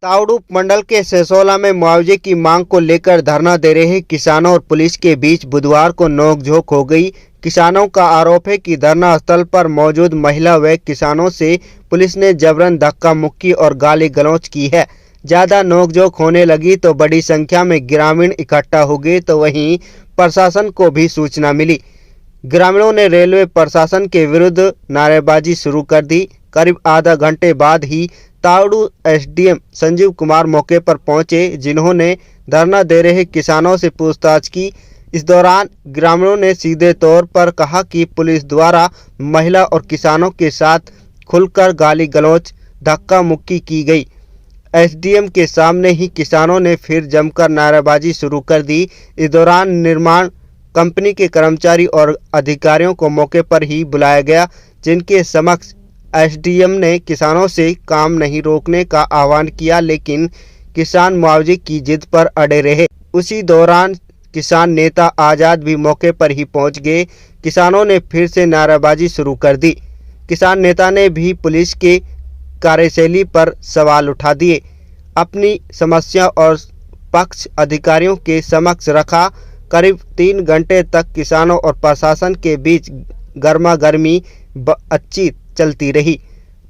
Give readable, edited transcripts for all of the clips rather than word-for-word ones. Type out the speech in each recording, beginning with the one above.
तावड़ू मंडल के ससोला में मुआवजे की मांग को लेकर धरना दे रहे किसानों और पुलिस के बीच बुधवार को नोकझोंक हो गई। किसानों का आरोप है कि धरना स्थल पर मौजूद महिला व किसानों से पुलिस ने जबरन धक्का मुक्की और गाली गलौज की है। ज्यादा नोकझोंक होने लगी तो बड़ी संख्या में ग्रामीण इकट्ठा हो गए, तो वहीं प्रशासन को भी सूचना मिली। ग्रामीणों ने रेलवे प्रशासन के विरुद्ध नारेबाजी शुरू कर दी। करीब आधा घंटे बाद ही तावड़ू एसडीएम संजीव कुमार मौके पर पहुंचे, जिन्होंने धरना दे रहे किसानों से पूछताछ की। इस दौरान ग्रामीणों ने सीधे तौर पर कहा कि पुलिस द्वारा महिला और किसानों के साथ खुलकर गाली गलौज धक्का मुक्की की गई। एसडीएम के सामने ही किसानों ने फिर जमकर नारेबाजी शुरू कर दी। इस दौरान निर्माण कंपनी के कर्मचारी और अधिकारियों को मौके पर ही बुलाया गया, जिनके समक्ष एसडीएम ने किसानों से काम नहीं रोकने का आह्वान किया, लेकिन किसान मुआवजे की जिद पर अड़े रहे। उसी दौरान किसान नेता आज़ाद भी मौके पर ही पहुंच गए। किसानों ने फिर से नारेबाजी शुरू कर दी। किसान नेता ने भी पुलिस के कार्यशैली पर सवाल उठा दिए। अपनी समस्या और पक्ष अधिकारियों के समक्ष रखा। करीब 3 घंटे तक किसानों और प्रशासन के बीच गर्मा गर्मी बातचीत चलती रही।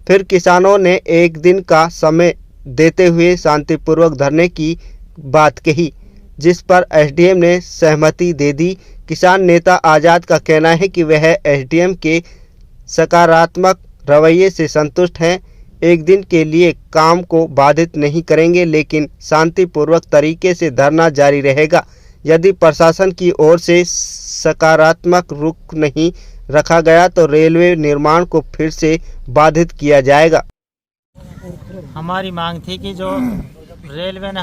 फिर किसानों ने एक दिन का समय देते हुए शांतिपूर्वक धरने की बात कही, जिस पर एसडीएम ने सहमति दे दी। किसान नेता आज़ाद का कहना है कि वह एसडीएम के सकारात्मक रवैये से संतुष्ट हैं। एक दिन के लिए काम को बाधित नहीं करेंगे, लेकिन शांतिपूर्वक तरीके से धरना जारी रहेगा। यदि प्रशासन की ओर से सकारात्मक रुख नहीं रखा गया तो रेलवे निर्माण को फिर से बाधित किया जाएगा। हमारी मांग थी कि जो रेलवे ने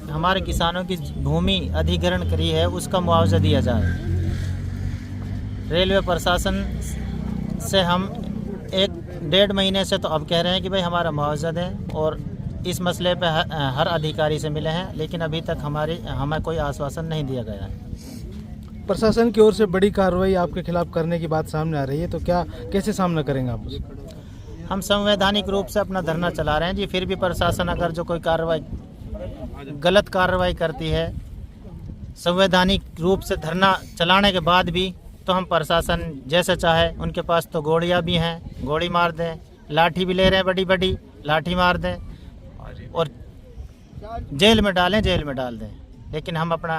हमारे किसानों की भूमि अधिग्रहण करी है, उसका मुआवजा दिया जाए। रेलवे प्रशासन से हम 1-1.5 महीने से तो अब कह रहे हैं कि भाई हमारा मुआवजा दें, और इस मसले पे हर अधिकारी से मिले हैं, लेकिन अभी तक हमें कोई आश्वासन नहीं दिया गया है। प्रशासन की ओर से बड़ी कार्रवाई आपके खिलाफ करने की बात सामने आ रही है, तो कैसे सामना करेंगे आप उसका? हम संवैधानिक रूप से अपना धरना चला रहे हैं जी। फिर भी प्रशासन अगर जो कोई गलत कार्रवाई करती है संवैधानिक रूप से धरना चलाने के बाद भी, तो हम प्रशासन जैसे चाहे, उनके पास तो गोलियां भी हैं, गोली मार दें, लाठी भी ले रहे हैं, बड़ी बड़ी लाठी मार दें और जेल में डाल दें, लेकिन हम अपना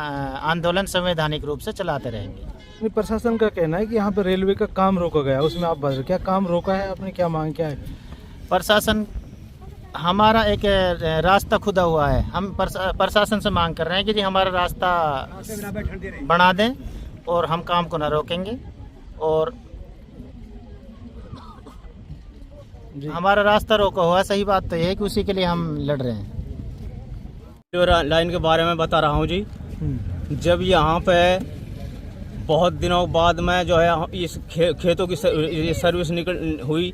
आंदोलन संवैधानिक रूप से चलाते रहेंगे। प्रशासन का कहना है कि यहाँ पर रेलवे का काम रोका गया, उसमें आप बता क्या काम रोका है आपने, क्या मांग क्या है? प्रशासन हमारा एक रास्ता खुदा हुआ है। हम प्रशासन से मांग कर रहे हैं कि जी हमारा रास्ता बना दें और हम काम को न रोकेंगे, और हमारा रास्ता रोका हुआ है। सही बात तो यह है कि उसी के लिए हम लड़ रहे हैं। लाइन के बारे में बता रहा हूँ जी। जब यहाँ पे बहुत दिनों बाद में जो है इस खेतों की सर्विस निकल हुई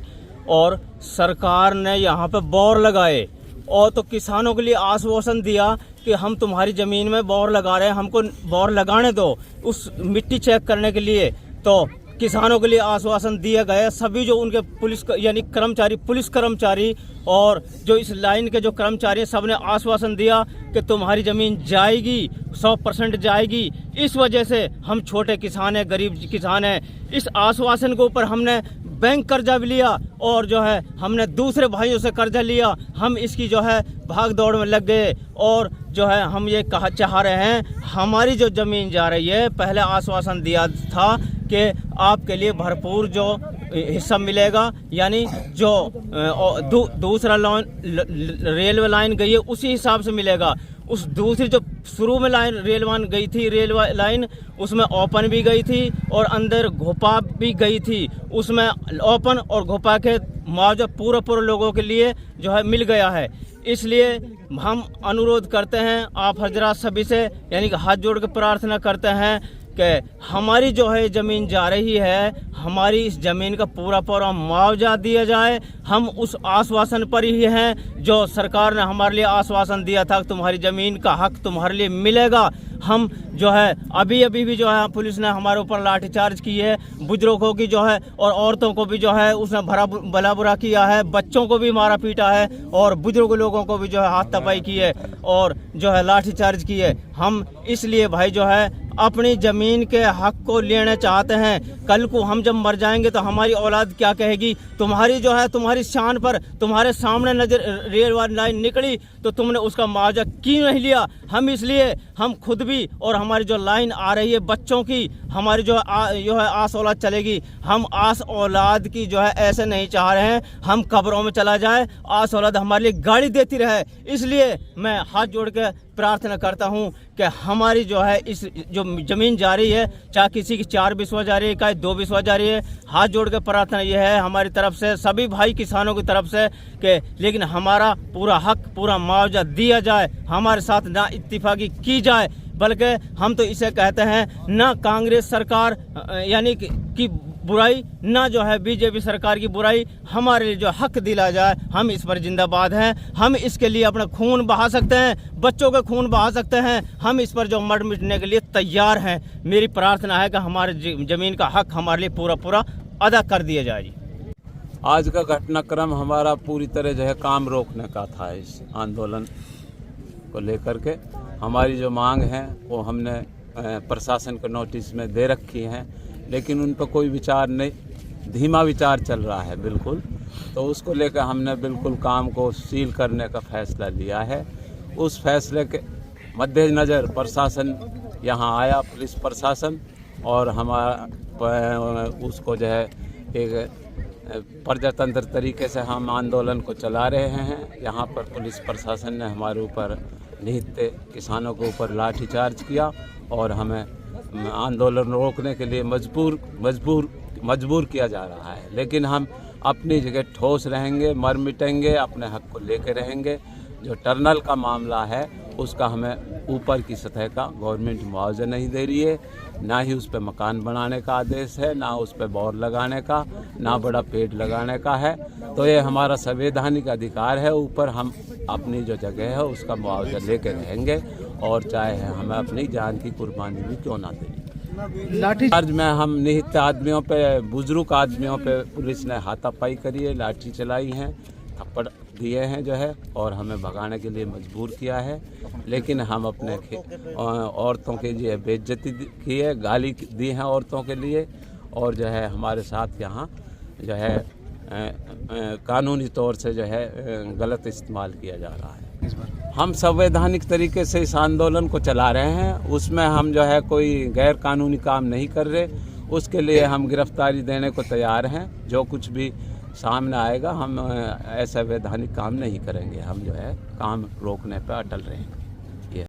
और सरकार ने यहाँ पे बोर लगाए, और तो किसानों के लिए आश्वासन दिया कि हम तुम्हारी ज़मीन में बोर लगा रहे हैं, हमको बोर लगाने दो उस मिट्टी चेक करने के लिए। तो किसानों के लिए आश्वासन दिया गया। सभी जो उनके पुलिस कर्मचारी और जो इस लाइन के जो कर्मचारी हैं, सब ने आश्वासन दिया कि तुम्हारी ज़मीन जाएगी, 100% जाएगी। इस वजह से हम छोटे किसान हैं, गरीब किसान हैं। इस आश्वासन के ऊपर हमने बैंक कर्जा भी लिया और जो है हमने दूसरे भाइयों से कर्जा लिया। हम इसकी जो है भाग दौड़ में लग गए, और जो है हम ये चाह रहे हैं, हमारी जो ज़मीन जा रही है, पहले आश्वासन दिया था कि आपके लिए भरपूर जो हिस्सा मिलेगा, यानी जो दूसरा रेलवे लाइन गई है उसी हिसाब से मिलेगा। उस दूसरी जो शुरू में रेलवे लाइन उसमें ओपन भी गई थी और अंदर घोपा भी गई थी। उसमें ओपन और घोपा के मुआवजा पूरा लोगों के लिए जो है मिल गया है। इसलिए हम अनुरोध करते हैं आप हजरात सभी से, यानी कि हाथ जोड़ के प्रार्थना करते हैं कि हमारी जो है ज़मीन जा रही है, हमारी इस ज़मीन का पूरा मुआवजा दिया जाए। हम उस आश्वासन पर ही हैं जो सरकार ने हमारे लिए आश्वासन दिया था कि तुम्हारी ज़मीन का हक तुम्हारे लिए मिलेगा। हम जो है अभी भी जो है पुलिस ने हमारे ऊपर लाठीचार्ज की है, बुजुर्गों की जो है और औरतों को भी जो है उसने भला बुरा किया है, बच्चों को भी मारा पीटा है और बुजुर्ग लोगों को भी जो है हाथ तपाई की है और जो है लाठीचार्ज की है। हम इसलिए भाई जो है अपनी ज़मीन के हक को लेना चाहते हैं। कल को हम जब मर जाएंगे तो हमारी औलाद क्या कहेगी, तुम्हारी जो है तुम्हारी शान पर तुम्हारे सामने नजर रेल वाली लाइन निकली तो तुमने उसका मुआवजा क्यों नहीं लिया। हम इसलिए हम खुद भी और हमारी जो लाइन आ रही है बच्चों की, हमारी जो है आस औलाद चलेगी, हम आस औलाद की जो है ऐसे नहीं चाह रहे हैं हम कब्रों में चला जाए, आस औलाद हमारे लिए गाड़ी देती रहे। इसलिए मैं हाथ जोड़ के प्रार्थना करता हूं कि हमारी जो है इस जो ज़मीन जा रही है, चाहे किसी की 4 बिस्वा जा रही है, चाहे 2 बिस्वा जा रही है, हाथ जोड़ के प्रार्थना ये है हमारी तरफ से, सभी भाई किसानों की तरफ से कि लेकिन हमारा पूरा हक पूरा मुआवजा दिया जाए, हमारे साथ ना इत्तेफाकी की जाए। बल्कि हम तो इसे कहते हैं ना कांग्रेस सरकार यानी कि बुराई, ना जो है बीजेपी सरकार की बुराई, हमारे लिए जो हक दिला जाए हम इस पर जिंदाबाद हैं। हम इसके लिए अपना खून बहा सकते हैं, बच्चों का खून बहा सकते हैं, हम इस पर जो मर मिटने के लिए तैयार हैं। मेरी प्रार्थना है कि हमारे ज़मीन का हक हमारे लिए पूरा अदा कर दिया जाए। आज का घटनाक्रम हमारा पूरी तरह जो है काम रोकने का था। इस आंदोलन को लेकर के हमारी जो मांग है वो हमने प्रशासन को नोटिस में दे रखी हैं, लेकिन उन पर कोई विचार नहीं, धीमा विचार चल रहा है बिल्कुल। तो उसको लेकर हमने बिल्कुल काम को सील करने का फैसला लिया है। उस फैसले के मद्देनज़र प्रशासन यहाँ आया, पुलिस प्रशासन, और हमारा उसको जो है एक प्रजातंत्र तरीके से हम आंदोलन को चला रहे हैं। यहाँ पर पुलिस प्रशासन ने हमारे ऊपर निहित किसानों के ऊपर लाठीचार्ज किया और हमें आंदोलन रोकने के लिए मजबूर किया जा रहा है। लेकिन हम अपनी जगह ठोस रहेंगे, मर मिटेंगे, अपने हक को लेकर रहेंगे। जो टर्नल का मामला है उसका हमें ऊपर की सतह का गवर्नमेंट मुआवजा नहीं दे रही है, ना ही उस पर मकान बनाने का आदेश है, ना उस पर बोर लगाने का, ना बड़ा पेड़ लगाने का है। तो ये हमारा संवैधानिक अधिकार है, ऊपर हम अपनी जो जगह है उसका मुआवजा लेकर रहेंगे और चाहे हमें अपनी जान की कुर्बानी भी क्यों ना दें। लाठीचार्ज में हम निहित आदमियों पे, बुजुर्ग आदमियों पे पुलिस ने हाथापाई करी है, लाठी चलाई है, थप्पड़ दिए हैं जो है, और हमें भगाने के लिए मजबूर किया है। लेकिन हम अपने औरतों के लिए बेइज्जती की है, गाली दी है औरतों के लिए, और जो है हमारे साथ यहाँ जो है कानूनी तौर से जो है गलत इस्तेमाल किया जा रहा है। हम संवैधानिक तरीके से इस आंदोलन को चला रहे हैं, उसमें हम जो है कोई गैर कानूनी काम नहीं कर रहे। उसके लिए हम गिरफ्तारी देने को तैयार हैं। जो कुछ भी सामने आएगा हम असंवैधानिक काम नहीं करेंगे, हम जो है काम रोकने पर अटल रहेंगे।